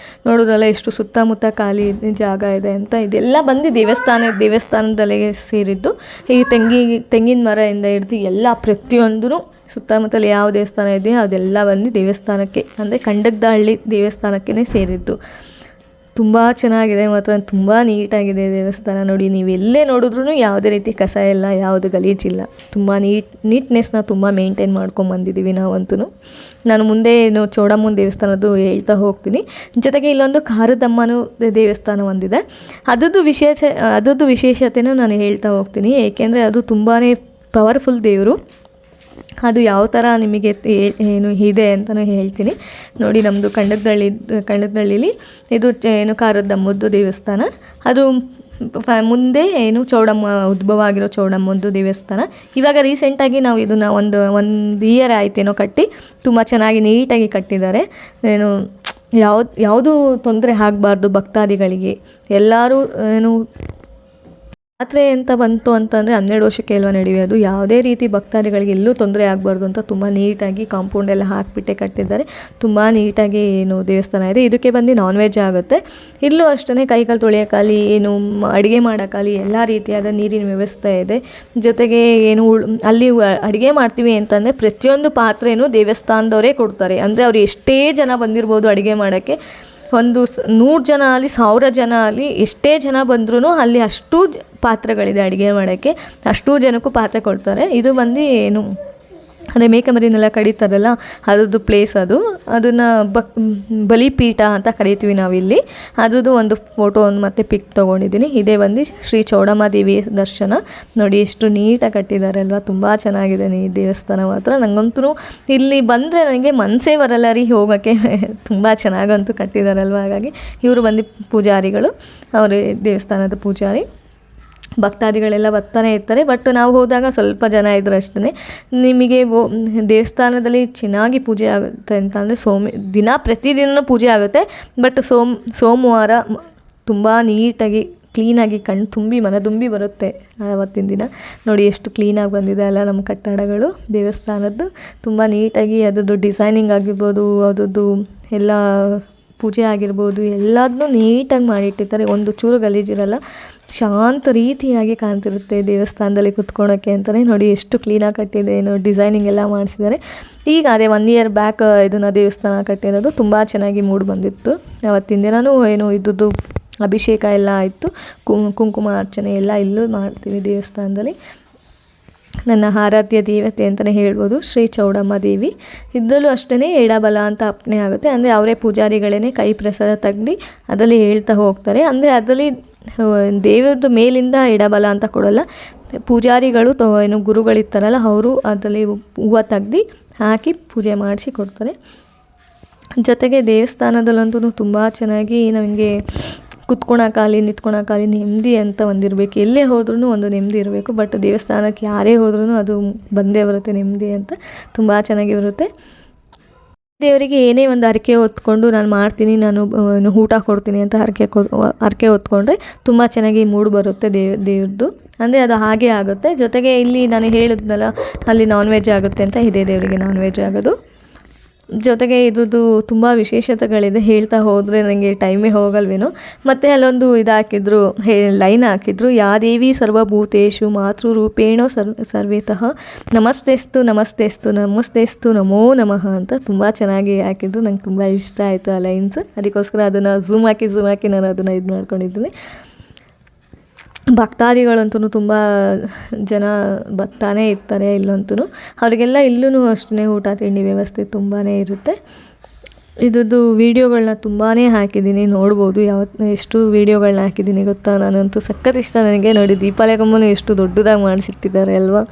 ನೋಡೋದ್ರಲ್ಲ ಎಷ್ಟು ಸುತ್ತಮುತ್ತ ಖಾಲಿ ಜಾಗ ಇದೆ ಅಂತ. ಇದೆಲ್ಲ ಬಂದು ದೇವಸ್ಥಾನದಲ್ಲೇ ಸೇರಿದ್ದು. ಈ ತೆಂಗಿನ ಮರದಿಂದ ಹಿಡ್ದು ಎಲ್ಲ ಪ್ರತಿಯೊಂದೂ ಸುತ್ತಮುತ್ತಲು ಯಾವ ದೇವಸ್ಥಾನ ಇದೆಯೋ ಅದೆಲ್ಲ ಬಂದು ದೇವಸ್ಥಾನಕ್ಕೆ, ಅಂದರೆ ಕಂಡಗದಹಳ್ಳಿ ದೇವಸ್ಥಾನಕ್ಕೇ ಸೇರಿದ್ದು. ತುಂಬ ಚೆನ್ನಾಗಿದೆ ಮಾತ್ರ, ತುಂಬ ನೀಟಾಗಿದೆ ದೇವಸ್ಥಾನ. ನೋಡಿ ನೀವು ಎಲ್ಲೇ ನೋಡಿದ್ರೂ ಯಾವುದೇ ರೀತಿ ಕಸ ಇಲ್ಲ, ಯಾವುದು ಗಲೀಜಿಲ್ಲ. ತುಂಬ ನೀಟ್ನೆಸ್ನ ತುಂಬ ಮೇಂಟೈನ್ ಮಾಡ್ಕೊಂಬಂದಿದ್ದೀವಿ ನಾವಂತೂ. ನಾನು ಮುಂದೆ ಚೌಡಮ್ಮನ ದೇವಸ್ಥಾನದ್ದು ಹೇಳ್ತಾ ಹೋಗ್ತೀನಿ. ಜೊತೆಗೆ ಇಲ್ಲೊಂದು ಖಾರದಮ್ಮನೂ ದೇವಸ್ಥಾನ ಒಂದಿದೆ. ಅದರದ್ದು ವಿಶೇಷತೆನೂ ನಾನು ಹೇಳ್ತಾ ಹೋಗ್ತೀನಿ, ಏಕೆಂದರೆ ಅದು ತುಂಬಾ ಪವರ್ಫುಲ್ ದೇವರು. ಅದು ಯಾವ ಥರ ನಿಮಗೆ ಏನು ಇದೆ ಅಂತಲೂ ಹೇಳ್ತೀನಿ ನೋಡಿ. ನಮ್ಮದು ಕಂಡಗದಳ್ಳಿಲಿ ಇದು ಏನು ಖಾರದಮ್ಮದ್ದು ದೇವಸ್ಥಾನ. ಅದು ಮುಂದೆ ಏನು ಚೌಡಮ್ಮ ಉದ್ಭವ ಆಗಿರೋ ಚೌಡಮ್ಮದ್ದು ದೇವಸ್ಥಾನ. ಇವಾಗ ರೀಸೆಂಟಾಗಿ ನಾವು ಇದನ್ನು ಒಂದು ಇಯರ್ ಆಯ್ತೇನೋ ಕಟ್ಟಿ, ತುಂಬ ಚೆನ್ನಾಗಿ ನೀಟಾಗಿ ಕಟ್ಟಿದ್ದಾರೆ. ಏನು ಯಾವುದು ತೊಂದರೆ ಆಗಬಾರ್ದು ಭಕ್ತಾದಿಗಳಿಗೆ. ಎಲ್ಲರೂ ಏನು ಜಾತ್ರೆ ಅಂತ ಬಂತು ಅಂತಂದರೆ 12 ವರ್ಷಕ್ಕೆ ಅಲ್ವಾ ನಡೆಯೋದು. ಯಾವುದೇ ರೀತಿ ಭಕ್ತಾದಿಗಳಿಗೆ ಎಲ್ಲೂ ತೊಂದರೆ ಆಗಬಾರ್ದು ಅಂತ ತುಂಬ ನೀಟಾಗಿ ಕಾಂಪೌಂಡ್ ಎಲ್ಲ ಹಾಕಿಬಿಟ್ಟೆ ಕಟ್ಟಿದ್ದಾರೆ. ತುಂಬ ನೀಟಾಗಿ ಏನು ದೇವಸ್ಥಾನ ಇದೆ. ಇದಕ್ಕೆ ಬಂದು ನಾನ್ ವೆಜ್ ಆಗುತ್ತೆ. ಇಲ್ಲೂ ಅಷ್ಟೇ ಕೈಕಾಲು ತೊಳೆಯೋಕ್ಕಾಗಲಿ, ಏನು ಅಡುಗೆ ಮಾಡೋಕ್ಕಾಗಲಿ ಎಲ್ಲ ರೀತಿಯಾದ ನೀರಿನ ವ್ಯವಸ್ಥೆ ಇದೆ. ಜೊತೆಗೆ ಏನು ಅಲ್ಲಿ ಅಡುಗೆ ಮಾಡ್ತೀವಿ ಅಂತಂದರೆ ಪ್ರತಿಯೊಂದು ಪಾತ್ರೆನೂ ದೇವಸ್ಥಾನದವರೇ ಕೊಡ್ತಾರೆ. ಅಂದರೆ ಅವ್ರು ಎಷ್ಟೇ ಜನ ಬಂದಿರ್ಬೋದು ಅಡುಗೆ ಮಾಡೋಕ್ಕೆ, ಒಂದು 100 ಜನ ಆಗಲಿ 1000 ಜನ ಆಗಲಿ ಎಷ್ಟೇ ಜನ ಬಂದ್ರೂ ಅಲ್ಲಿ ಅಷ್ಟು ಪಾತ್ರೆಗಳಿದೆ ಅಡುಗೆ ಮಾಡೋಕ್ಕೆ. ಅಷ್ಟೂ ಜನಕ್ಕೂ ಪಾತ್ರೆ ಕೊಡ್ತಾರೆ. ಇದು ಬಂದು ಏನು ಅಂದರೆ ಮೇಕಮರಿನೆಲ್ಲ ಕಡಿತಾರಲ್ಲ ಅದ್ರದ್ದು ಪ್ಲೇಸ್ ಅದು. ಅದನ್ನು ಬಲಿಪೀಠ ಅಂತ ಕರಿತೀವಿ ನಾವಿಲ್ಲಿ. ಅದ್ರದ್ದು ಒಂದು ಫೋಟೋ ಮತ್ತು ಪಿಕ್ ತೊಗೊಂಡಿದ್ದೀನಿ. ಇದೇ ಬಂದು ಶ್ರೀ ಚೌಡಮ್ಮ ದೇವಿ ದರ್ಶನ. ನೋಡಿ ಎಷ್ಟು ನೀಟಾಗಿ ಕಟ್ಟಿದ್ದಾರೆ ಅಲ್ವಾ, ತುಂಬ ಚೆನ್ನಾಗಿದೆ ಈ ದೇವಸ್ಥಾನ ಮಾತ್ರ. ನನಗಂತೂ ಇಲ್ಲಿ ಬಂದರೆ ನನಗೆ ಮನಸ್ಸೇ ಬರಲ್ಲ ರೀ ಹೋಗೋಕ್ಕೆ, ತುಂಬ ಚೆನ್ನಾಗಂತೂ ಕಟ್ಟಿದ್ದಾರಲ್ವ. ಹಾಗಾಗಿ ಇವರು ಬಂದು ಪೂಜಾರಿಗಳು, ಅವರು ದೇವಸ್ಥಾನದ ಪೂಜಾರಿ. ಭಕ್ತಾದಿಗಳೆಲ್ಲ ಬರ್ತಾನೆ ಇರ್ತಾರೆ. ಬಟ್ ನಾವು ಹೋದಾಗ ಸ್ವಲ್ಪ ಜನ ಇದ್ರು ಅಷ್ಟೇ. ನಿಮಗೆ ದೇವಸ್ಥಾನದಲ್ಲಿ ಚೆನ್ನಾಗಿ ಪೂಜೆ ಆಗುತ್ತೆ ಅಂತಂದರೆ ಪ್ರತಿದಿನ ಪೂಜೆ ಆಗುತ್ತೆ. ಬಟ್ ಸೋಮವಾರ ತುಂಬ ನೀಟಾಗಿ ಕ್ಲೀನಾಗಿ ಕಣ್ಣು ತುಂಬಿ ಮನ ತುಂಬಿ ಬರುತ್ತೆ ಆವತ್ತಿನ ದಿನ. ನೋಡಿ ಎಷ್ಟು ಕ್ಲೀನಾಗಿ ಬಂದಿದೆ ಅಲ್ಲ ನಮ್ಮ ಕಟ್ಟಡಗಳು ದೇವಸ್ಥಾನದ್ದು. ತುಂಬ ನೀಟಾಗಿ ಅದರದ್ದು ಡಿಸೈನಿಂಗ್ ಆಗಿರ್ಬೋದು, ಅದರದ್ದು ಎಲ್ಲ ಪೂಜೆ ಆಗಿರ್ಬೋದು, ಎಲ್ಲದನ್ನೂ ನೀಟಾಗಿ ಮಾಡಿಟ್ಟಿರ್ತಾರೆ. ಒಂದು ಚೂರು ಗಲೀಜಿರಲ್ಲ, ಶಾಂತ ರೀತಿಯಾಗಿ ಕಾಣ್ತಿರುತ್ತೆ ದೇವಸ್ಥಾನದಲ್ಲಿ ಕುತ್ಕೊಳ್ಳೋಕ್ಕೆ ಅಂತಲೇ. ನೋಡಿ ಎಷ್ಟು ಕ್ಲೀನಾಗಿ ಕಟ್ಟಿದೆ, ಏನು ಡಿಸೈನಿಂಗ್ ಎಲ್ಲ ಮಾಡಿಸಿದ್ದಾರೆ. ಈಗ ಅದೇ 1 ಇಯರ್ ಬ್ಯಾಕ್ ಇದನ್ನು ದೇವಸ್ಥಾನ ಕಟ್ಟಿರೋದು. ತುಂಬ ಚೆನ್ನಾಗಿ ಮೂಡಿ ಬಂದಿತ್ತು. ಅವತ್ತಿನ ದಿನವೂ ಏನು ಇದ್ದದ್ದು ಅಭಿಷೇಕ ಎಲ್ಲ ಆಯಿತು, ಕುಂಕುಮ ಅರ್ಚನೆ ಎಲ್ಲ ಇಲ್ಲೂ ಮಾಡ್ತೀವಿ ದೇವಸ್ಥಾನದಲ್ಲಿ. ನನ್ನ ಆರಾಧ್ಯ ದೇವತೆ ಅಂತಲೇ ಹೇಳ್ಬೋದು ಶ್ರೀ ಚೌಡಮ್ಮ ದೇವಿ. ಇದರಲ್ಲೂ ಅಷ್ಟೇ ಎಡಬಲ ಅಂತ ಅರ್ಪಣೆ ಆಗುತ್ತೆ. ಅಂದರೆ ಅವರೇ ಪೂಜಾರಿಗಳೇ ಕೈ ಪ್ರಸಾದ ತೆಗ್ದು ಅದರಲ್ಲಿ ಹೇಳ್ತಾ ಹೋಗ್ತಾರೆ. ಅಂದರೆ ಅದರಲ್ಲಿ ದೇವರದ್ದು ಮೇಲಿಂದ ಎಡಬಲ ಅಂತ ಕೊಡೋಲ್ಲ. ಪೂಜಾರಿಗಳು ಏನು ಗುರುಗಳಿರ್ತಾರಲ್ಲ ಅವರು ಅದರಲ್ಲಿ ಹೂವು ತೆಗ್ದು ಹಾಕಿ ಪೂಜೆ ಮಾಡಿಸಿ ಕೊಡ್ತಾರೆ. ಜೊತೆಗೆ ದೇವಸ್ಥಾನದಲ್ಲಂತೂ ತುಂಬ ಚೆನ್ನಾಗಿ ನಮಗೆ ಕುತ್ಕೊಳಕ್ಕಾಗಲಿ ನಿಂತ್ಕೊಳಕ್ಕಾಗಲಿ ನೆಮ್ಮದಿ ಅಂತ ಒಂದಿರಬೇಕು. ಎಲ್ಲೇ ಹೋದ್ರೂ ಒಂದು ನೆಮ್ಮದಿ ಇರಬೇಕು. ಬಟ್ ದೇವಸ್ಥಾನಕ್ಕೆ ಯಾರೇ ಹೋದ್ರೂ ಅದು ಬಂದೇ ಬರುತ್ತೆ ನೆಮ್ಮದಿ ಅಂತ, ತುಂಬ ಚೆನ್ನಾಗಿ ಬರುತ್ತೆ. ದೇವರಿಗೆ ಏನೇ ಒಂದು ಹರಕೆ ಹೊತ್ಕೊಂಡು ನಾನು ಮಾಡ್ತೀನಿ, ನಾನು ಊಟ ಕೊಡ್ತೀನಿ ಅಂತ ಹರಕೆ ಹೊತ್ಕೊಂಡ್ರೆ ತುಂಬ ಚೆನ್ನಾಗಿ ಮೂಡ್ ಬರುತ್ತೆ ದೇವ್ರದ್ದು. ಅಂದರೆ ಅದು ಹಾಗೆ ಆಗುತ್ತೆ. ಜೊತೆಗೆ ಇಲ್ಲಿ ನಾನು ಹೇಳಿದ್ನಲ್ಲ ಅಲ್ಲಿ ನಾನ್ ವೆಜ್ ಆಗುತ್ತೆ ಅಂತ, ಇದೇ ದೇವರಿಗೆ ನಾನ್ ವೆಜ್ ಆಗೋದು. ಜೊತೆಗೆ ಇದ್ರದ್ದು ತುಂಬ ವಿಶೇಷತೆಗಳಿದೆ, ಹೇಳ್ತಾ ಹೋದರೆ ನನಗೆ ಟೈಮೇ ಹೋಗಲ್ವೇನೋ. ಮತ್ತು ಅಲ್ಲೊಂದು ಹಾಕಿದ್ರು, ಲೈನ್ ಹಾಕಿದ್ರು, ಯಾ ದೇವಿ ಸರ್ವಭೂತೇಷು ಮಾತೃರೂಪೇಣ ಸರ್ವೇತಃ ನಮಸ್ತೆಸ್ತು ನಮಸ್ತೆಸ್ತು ನಮಸ್ತೆಸ್ತು ನಮೋ ನಮಃ ಅಂತ ತುಂಬ ಚೆನ್ನಾಗಿ ಹಾಕಿದ್ರು. ನಂಗೆ ತುಂಬ ಇಷ್ಟ ಆಯಿತು ಆ ಲೈನ್ಸ್. ಅದಕ್ಕೋಸ್ಕರ ಅದನ್ನು ಝೂಮ್ ಹಾಕಿ ನಾನು ಅದನ್ನು ಇದು ಮಾಡ್ಕೊಂಡಿದ್ದೀನಿ. ಭಕ್ತಾದಿಗಳಂತೂ ತುಂಬ ಜನ ಬರ್ತಾನೆ ಇರ್ತಾರೆ ಇಲ್ಲಂತೂ. ಅವರಿಗೆಲ್ಲ ಇಲ್ಲೂ ಅಷ್ಟೇ ಊಟ ತಿಂಡಿ ವ್ಯವಸ್ಥೆ ತುಂಬಾ ಇರುತ್ತೆ. ಇದ್ರದ್ದು ವೀಡಿಯೋಗಳನ್ನ ತುಂಬಾ ಹಾಕಿದ್ದೀನಿ, ನೋಡ್ಬೋದು. ಎಷ್ಟು ವೀಡಿಯೋಗಳನ್ನ ಹಾಕಿದ್ದೀನಿ ಗೊತ್ತಾ. ನಾನಂತೂ ಸಖತ್ ಇಷ್ಟ ನನಗೆ. ನೋಡಿ ದೀಪಾವಳಿ ಕಂಬನೂ ಎಷ್ಟು ದೊಡ್ಡದಾಗಿ ಮಾಡಿಸಿಟ್ಟಿದ್ದಾರೆ ಅಲ್ವಾ.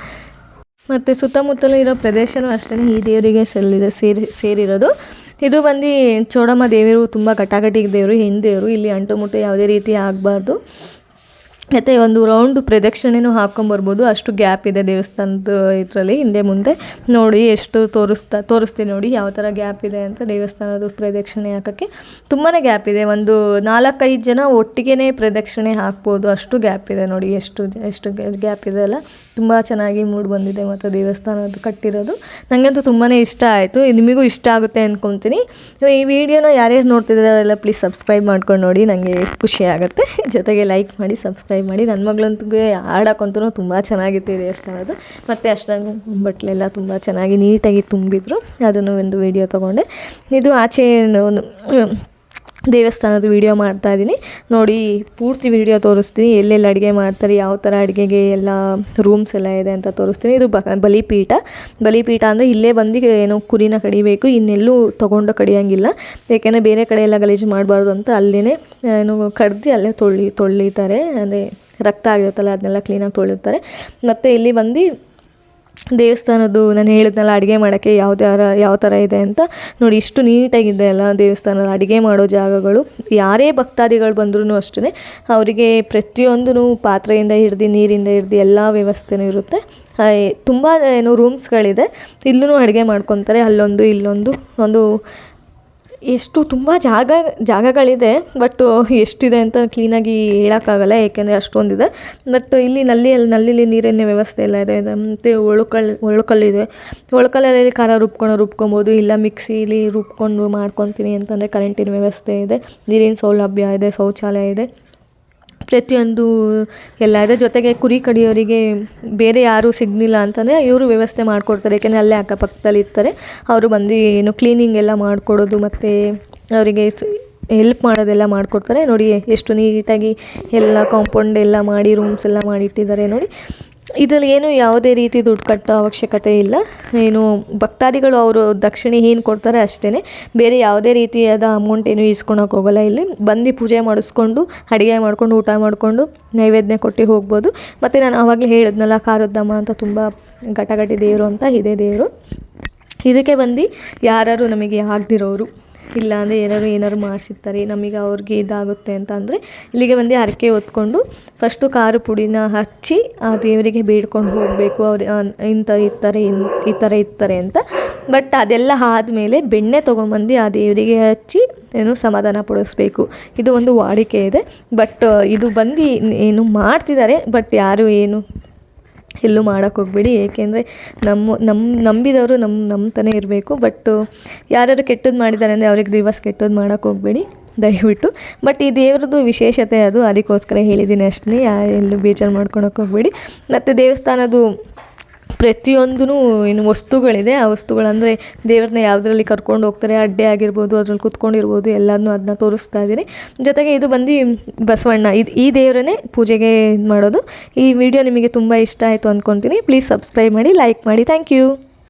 ಮತ್ತು ಸುತ್ತಮುತ್ತಲೂ ಇರೋ ಪ್ರದೇಶವೂ ಅಷ್ಟೇ ಈ ದೇವರಿಗೆ ಸೇರಿರೋದು. ಇದು ಬಂದು ಚೌಡಮ್ಮ ದೇವರು ತುಂಬ ಗಟಾಗಟಿ ದೇವರು, ಹೆಣ್ಣು ದೇವರು. ಇಲ್ಲಿ ಅಂಟು ಮುಟ್ಟು ಯಾವುದೇ ರೀತಿ ಆಗಬಾರ್ದು. ಮತ್ತು ಒಂದು ರೌಂಡು ಪ್ರದಕ್ಷಿಣೆನೂ ಹಾಕ್ಕೊಂಬರ್ಬೋದು, ಅಷ್ಟು ಗ್ಯಾಪ್ ಇದೆ ದೇವಸ್ಥಾನದ ಇದರಲ್ಲಿ ಹಿಂದೆ ಮುಂದೆ. ನೋಡಿ ಎಷ್ಟು ತೋರಿಸ್ತೀನಿ ನೋಡಿ ಯಾವ ಥರ ಗ್ಯಾಪ್ ಇದೆ ಅಂತ. ದೇವಸ್ಥಾನದ ಪ್ರದಕ್ಷಿಣೆ ಹಾಕೋಕ್ಕೆ ತುಂಬಾ ಗ್ಯಾಪ್ ಇದೆ. ಒಂದು 4-5 ಜನ ಒಟ್ಟಿಗೆ ಪ್ರದಕ್ಷಿಣೆ ಹಾಕ್ಬೋದು, ಅಷ್ಟು ಗ್ಯಾಪ್ ಇದೆ ನೋಡಿ. ಎಷ್ಟು ಗ್ಯಾಪ್ ಇದೆ ಅಲ್ಲ, ತುಂಬ ಚೆನ್ನಾಗಿ ಮೂಡ್ ಬಂದಿದೆ ಮತ್ತು ದೇವಸ್ಥಾನದ್ದು ಕಟ್ಟಿರೋದು ನನಗಂತೂ ತುಂಬಾ ಇಷ್ಟ ಆಯಿತು. ನಿಮಗೂ ಇಷ್ಟ ಆಗುತ್ತೆ ಅಂದ್ಕೊತೀನಿ. ಈ ವಿಡಿಯೋನ ಯಾರ್ಯಾರು ನೋಡ್ತಿದ್ದಾರೆ ಅವರೆಲ್ಲ ಪ್ಲೀಸ್ ಸಬ್ಸ್ಕ್ರೈಬ್ ಮಾಡ್ಕೊಂಡು ನೋಡಿ, ನನಗೆ ಖುಷಿ ಆಗುತ್ತೆ. ಜೊತೆಗೆ ಲೈಕ್ ಮಾಡಿ, ಸಬ್ಸ್ಕ್ರೈಬ್ ಮಾಡಿ. ನನ್ನ ಮಗಳಂತೂ ಆಡೋಕ್ಕಂತೂ ತುಂಬ ಚೆನ್ನಾಗಿತ್ತು ಈ ದೇವಸ್ಥಾನದ್ದು. ಮತ್ತು ಅಷ್ಟೊಂದು ಬಟ್ಲೆಲ್ಲ ತುಂಬ ಚೆನ್ನಾಗಿ ನೀಟಾಗಿ ತುಂಬಿದ್ರು, ಅದನ್ನು ಒಂದು ವಿಡಿಯೋ ತೊಗೊಂಡೆ. ಇದು ಆಚೆ ಒಂದು ದೇವಸ್ಥಾನದ ವಿಡಿಯೋ ಮಾಡ್ತಾಯಿದ್ದೀನಿ ನೋಡಿ. ಪೂರ್ತಿ ವಿಡಿಯೋ ತೋರಿಸ್ತೀನಿ, ಎಲ್ಲೆಲ್ಲಿ ಅಡುಗೆ ಮಾಡ್ತಾರೆ, ಯಾವ ಥರ ಅಡುಗೆಗೆ ಎಲ್ಲ ರೂಮ್ಸ್ ಎಲ್ಲ ಇದೆ ಅಂತ ತೋರಿಸ್ತೀನಿ. ಇದು ಬಲಿಪೀಠ ಅಂದರೆ ಇಲ್ಲೇ ಬಂದು ಏನೋ ಕುರಿನ ಕಡಿಬೇಕು, ಇನ್ನೆಲ್ಲೂ ತೊಗೊಂಡು ಕಡಿಯೋಂಗಿಲ್ಲ. ಏಕೆಂದರೆ ಬೇರೆ ಕಡೆ ಎಲ್ಲ ಗಲೀಜು ಮಾಡಬಾರ್ದು ಅಂತ ಅಲ್ಲೇ ಏನು ಕಡ್ದು ಅಲ್ಲೇ ತೊಳಿತಾರೆ. ಅಂದರೆ ರಕ್ತ ಆಗಿರುತ್ತಲ್ಲ ಅದನ್ನೆಲ್ಲ ಕ್ಲೀನಾಗಿ ತೊಳಿತಾರೆ. ಮತ್ತು ಇಲ್ಲಿ ಬಂದು ದೇವಸ್ಥಾನದ್ದು ನಾನು ಹೇಳಿದ್ನಲ್ಲ ಅಡುಗೆ ಮಾಡೋಕ್ಕೆ ಯಾವ ಥರ ಇದೆ ಅಂತ ನೋಡಿ. ಇಷ್ಟು ನೀಟಾಗಿದೆ ಅಲ್ಲ ದೇವಸ್ಥಾನದ ಅಡುಗೆ ಮಾಡೋ ಜಾಗಗಳು. ಯಾರೇ ಭಕ್ತಾದಿಗಳು ಬಂದ್ರೂ ಅಷ್ಟೇ ಅವರಿಗೆ ಪ್ರತಿಯೊಂದೂ ಪಾತ್ರೆಯಿಂದ ಹಿಡ್ದು ನೀರಿಂದ ಹಿಡ್ದು ಎಲ್ಲ ವ್ಯವಸ್ಥೆನೂ ಇರುತ್ತೆ. ತುಂಬ ರೂಮ್ಸ್ಗಳಿದೆ, ಇಲ್ಲೂ ಅಡುಗೆ ಮಾಡ್ಕೊತಾರೆ. ಅಲ್ಲೊಂದು ಇಲ್ಲೊಂದು ಒಂದು ಎಷ್ಟು ತುಂಬ ಜಾಗಗಳಿದೆ. ಬಟ್ ಎಷ್ಟಿದೆ ಅಂತ ಕ್ಲೀನಾಗಿ ಹೇಳೋಕ್ಕಾಗಲ್ಲ, ಏಕೆಂದರೆ ಅಷ್ಟೊಂದಿದೆ. ಬಟ್ ಇಲ್ಲಿ ನಲ್ಲಿಲಿ ನೀರಿನ ವ್ಯವಸ್ಥೆ ಎಲ್ಲ ಇದೆ. ಮತ್ತು ಒಳ್ಕಲ್ಲಿದೆ. ಒಳ್ಕಲ್ಲಲ್ಲಿ ಖಾರ ರುಬ್ಕೊಬೋದು, ಇಲ್ಲ ಮಿಕ್ಸಿಲಿ ರುಬ್ಕೊಂಡು ಮಾಡ್ಕೊತೀನಿ ಅಂತಂದರೆ ಕರೆಂಟಿನ ವ್ಯವಸ್ಥೆ ಇದೆ, ನೀರಿನ ಸೌಲಭ್ಯ ಇದೆ, ಶೌಚಾಲಯ ಇದೆ, ಪ್ರತಿಯೊಂದು ಎಲ್ಲ ಇದೆ. ಜೊತೆಗೆ ಕುರಿ ಕಡಿಯೋರಿಗೆ ಬೇರೆ ಯಾರೂ ಸಿಗಲಿಲ್ಲ ಅಂತಂದರೆ ಇವರು ವ್ಯವಸ್ಥೆ ಮಾಡಿಕೊಡ್ತಾರೆ. ಏಕೆಂದರೆ ಅಲ್ಲೇ ಅಕ್ಕಪಕ್ಕದಲ್ಲಿ ಇರ್ತಾರೆ, ಅವರು ಬಂದು ಕ್ಲೀನಿಂಗ್ ಎಲ್ಲ ಮಾಡಿಕೊಡೋದು ಮತ್ತು ಅವರಿಗೆ ಹೆಲ್ಪ್ ಮಾಡೋದೆಲ್ಲ ಮಾಡಿಕೊಡ್ತಾರೆ. ನೋಡಿ ಎಷ್ಟು ನೀಟಾಗಿ ಎಲ್ಲ ಕಾಂಪೌಂಡ್ ಎಲ್ಲ ಮಾಡಿ ರೂಮ್ಸ್ ಎಲ್ಲ ಮಾಡಿಟ್ಟಿದ್ದಾರೆ ನೋಡಿ. ಇದರಲ್ಲಿ ಏನು ಯಾವುದೇ ರೀತಿ ದುಡ್ಡು ಕಟ್ಟೋ ಅವಶ್ಯಕತೆ ಇಲ್ಲ. ಏನು ಭಕ್ತಾದಿಗಳು ಅವರು ದಕ್ಷಿಣೆ ಏನು ಕೊಡ್ತಾರೆ ಅಷ್ಟೇ, ಬೇರೆ ಯಾವುದೇ ರೀತಿಯಾದ ಅಮೌಂಟ್ ಏನು ಇಸ್ಕೊಳಕ್ಕೆ ಹೋಗೋಲ್ಲ. ಇಲ್ಲಿ ಬಂದು ಪೂಜೆ ಮಾಡಿಸ್ಕೊಂಡು ಅಡುಗೆ ಮಾಡ್ಕೊಂಡು ಊಟ ಮಾಡಿಕೊಂಡು ನೈವೇದ್ಯ ಕೊಟ್ಟು ಹೋಗ್ಬೋದು. ಮತ್ತು ನಾನು ಆವಾಗಲೇ ಹೇಳಿದ್ನಲ್ಲ ಕಾರದ್ದಮ್ಮ ಅಂತ ತುಂಬ ಗಟಾಗಟಿ ದೇವರು ಅಂತ, ಇದೇ ದೇವರು. ಇದಕ್ಕೆ ಬಂದು ಯಾರು ನಮಗೆ ಆಗದಿರೋರು ಇಲ್ಲ ಅಂದರೆ ಏನಾದ್ರು ಮಾಡಿಸಿರ್ತಾರೆ, ನಮಗೆ ಅವ್ರಿಗೆ ಇದಾಗುತ್ತೆ ಅಂತ ಅಂದರೆ ಇಲ್ಲಿಗೆ ಬಂದು ಹರಕೆ ಹೊತ್ಕೊಂಡು ಫಸ್ಟು ಖಾರ ಪುಡಿನ ಹಚ್ಚಿ ಆ ದೇವರಿಗೆ ಬೇಡ್ಕೊಂಡು ಹೋಗಬೇಕು. ಅವ್ರು ಈ ಥರ ಇರ್ತಾರೆ ಅಂತ. ಬಟ್ ಅದೆಲ್ಲ ಆದಮೇಲೆ ಬೆಣ್ಣೆ ತೊಗೊಂಬಂದು ಆ ದೇವರಿಗೆ ಹಚ್ಚಿ ಸಮಾಧಾನ ಪಡಿಸ್ಬೇಕು. ಇದು ಒಂದು ವಾಡಿಕೆ ಇದೆ. ಬಟ್ ಇದು ಬಂದು ಏನು ಮಾಡ್ತಿದ್ದಾರೆ, ಬಟ್ ಯಾರು ಎಲ್ಲೂ ಮಾಡೋಕ್ಕೆ ಹೋಗಬೇಡಿ. ಏಕೆಂದರೆ ನಂಬಿದವರು ನಂಬ್ತಾನೆ ಇರಬೇಕು. ಬಟ್ ಯಾರು ಕೆಟ್ಟದ್ದು ಮಾಡಿದ್ದಾರೆ ಅಂದರೆ ಅವ್ರಿಗೆ ರಿವರ್ಸ್ ಕೆಟ್ಟದ್ದು ಮಾಡೋಕ್ಕೆ ಹೋಗಬೇಡಿ ದಯವಿಟ್ಟು. ಬಟ್ ಈ ದೇವ್ರದ್ದು ವಿಶೇಷತೆ ಅದು, ಅದಕ್ಕೋಸ್ಕರ ಹೇಳಿದ್ದೀನಿ ಅಷ್ಟೇ. ಎಲ್ಲೂ ಬೇಜಾರು ಮಾಡ್ಕೊಳಕ್ಕೆ ಹೋಗಬೇಡಿ. ಮತ್ತು ದೇವಸ್ಥಾನದ್ದು ಪ್ರತಿಯೊಂದೂ ವಸ್ತುಗಳಿದೆ. ಆ ವಸ್ತುಗಳಂದರೆ ದೇವ್ರನ್ನ ಯಾವುದರಲ್ಲಿ ಕರ್ಕೊಂಡು ಹೋಗ್ತಾರೆ, ಅಡ್ಡೆ ಆಗಿರ್ಬೋದು, ಅದ್ರಲ್ಲಿ ಕೂತ್ಕೊಂಡಿರ್ಬೋದು, ಅದನ್ನ ತೋರಿಸ್ತಾ ಇದ್ದೀನಿ. ಜೊತೆಗೆ ಇದು ಬಂದು ಬಸವಣ್ಣ, ಈ ದೇವರನ್ನೇ ಪೂಜೆಗೆ ಮಾಡೋದು. ಈ ವಿಡಿಯೋ ನಿಮಗೆ ತುಂಬ ಇಷ್ಟ ಆಯಿತು ಅಂದ್ಕೊತೀನಿ. ಪ್ಲೀಸ್ ಸಬ್ಸ್ಕ್ರೈಬ್ ಮಾಡಿ, ಲೈಕ್ ಮಾಡಿ. Thank you.